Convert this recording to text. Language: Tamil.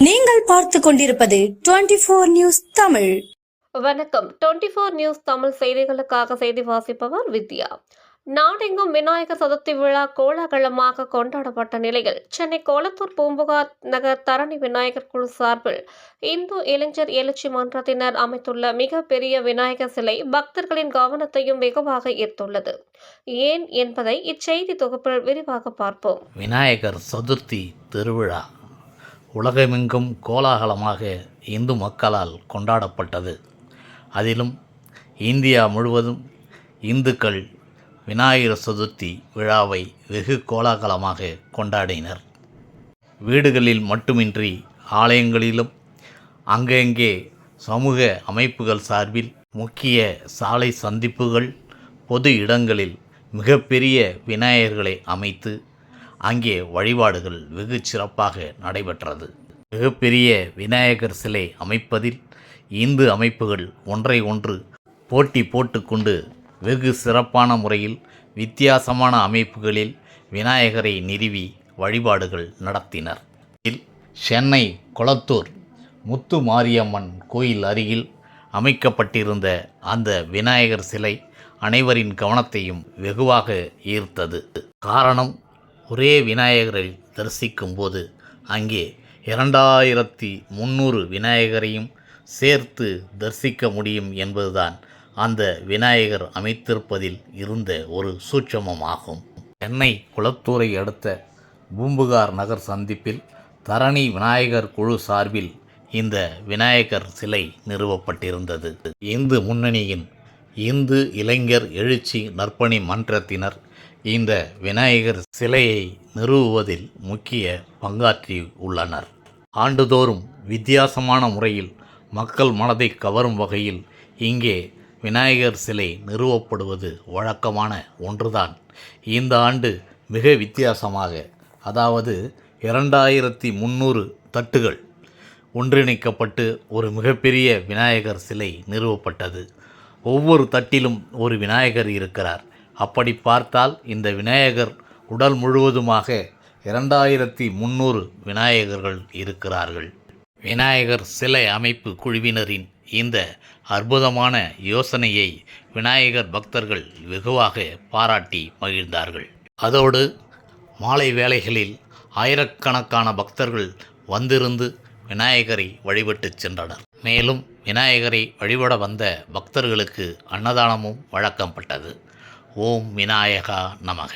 நீங்கள் பார்த்து கொண்டிருப்பது 24 நியூஸ் தமிழ். வணக்கம். 24 நியூஸ் தமிழ் செய்திகளுக்காக செய்தி வாசிப்பவர் வித்யா. நாடெங்கும் விநாயகர் சதுர்த்தி விழா கோலாகலமாக கொண்டாடப்பட்ட நிலையில் சென்னை கோலத்தூர் பூம்புகார் நகர் தரணி விநாயகர் குழு சார்பில் இந்து இளைஞர் எழுச்சி மன்றத்தினர் அமைத்துள்ள மிகப்பெரிய விநாயகர் சிலை பக்தர்களின் கவனத்தையும் வெகுவாக ஈர்த்துள்ளது. ஏன் என்பதை இச்செய்தி தொகுப்பில் விரிவாக பார்ப்போம். விநாயகர் சதுர்த்தி திருவிழா உலகமெங்கும் கோலாகலமாக இந்து மக்களால் கொண்டாடப்பட்டது. அதிலும் இந்தியா முழுவதும் இந்துக்கள் விநாயகர் சதுர்த்தி விழாவை வெகு கோலாகலமாக கொண்டாடினர். வீடுகளில் மட்டுமின்றி ஆலயங்களிலும் அங்கங்கே சமூக அமைப்புகள் சார்பில் முக்கிய சாலை சந்திப்புகள், பொது இடங்களில் மிகப்பெரிய விநாயகர்களை அமைத்து அங்கே வழிபாடுகள் வெகு சிறப்பாக நடைபெற்றது. மிகப்பெரிய விநாயகர் சிலை அமைப்பதில் இந்து அமைப்புகள் ஒன்றை ஒன்று போட்டி போட்டுக்கொண்டு வெகு சிறப்பான முறையில் வித்தியாசமான அமைப்புகளில் விநாயகரை நிறுவி வழிபாடுகள் நடத்தினர். இதில் சென்னை கொளத்தூர் முத்து மாரியம்மன் கோயில் அருகில் அமைக்கப்பட்டிருந்த அந்த விநாயகர் சிலை அனைவரின் கவனத்தையும் வெகுவாக ஈர்த்தது. காரணம், ஒரே விநாயகரை தரிசிக்கும் போது அங்கே 2300 விநாயகரையும் சேர்த்து தரிசிக்க முடியும் என்பதுதான் அந்த விநாயகர் அமைத்திருப்பதில் இருந்த ஒரு சூட்சமமாகும். சென்னை குளத்தூரை அடுத்த பூம்புகார் நகர் சந்திப்பில் தரணி விநாயகர் குழு சார்பில் இந்த விநாயகர் சிலை நிறுவப்பட்டிருந்தது. இந்து முன்னணியின் இந்து இளைஞர் எழுச்சி நற்பணி மன்றத்தினர் இந்த விநாயகர் சிலையை நிறுவுவதில் முக்கிய பங்காற்றி உள்ளனர். ஆண்டுதோறும் வித்தியாசமான முறையில் மக்கள் மனதை கவரும் வகையில் இங்கே விநாயகர் சிலை நிறுவப்படுவது வழக்கமான ஒன்றுதான். இந்த ஆண்டு மிக வித்தியாசமாக, அதாவது 2300 தட்டுகள் ஒன்றிணைக்கப்பட்டு ஒரு மிகப்பெரிய விநாயகர் சிலை நிறுவப்பட்டது. ஒவ்வொரு தட்டிலும் ஒரு விநாயகர் இருக்கிறார். அப்படி பார்த்தால் இந்த விநாயகர் உடல் முழுவதுமாக 2300 விநாயகர்கள் இருக்கிறார்கள். விநாயகர் சிலை அமைப்பு குழுவினரின் இந்த அற்புதமான யோசனையை விநாயகர் பக்தர்கள் வெகுவாக பாராட்டி மகிழ்ந்தார்கள். அதோடு மாலை வேளைகளில் ஆயிரக்கணக்கான பக்தர்கள் வந்திருந்து விநாயகரை வழிபட்டு சென்றனர். மேலும் விநாயகரை வழிபட வந்த பக்தர்களுக்கு அன்னதானமும் வழங்கப்பட்டது. ஓம் விநாயகா நமக.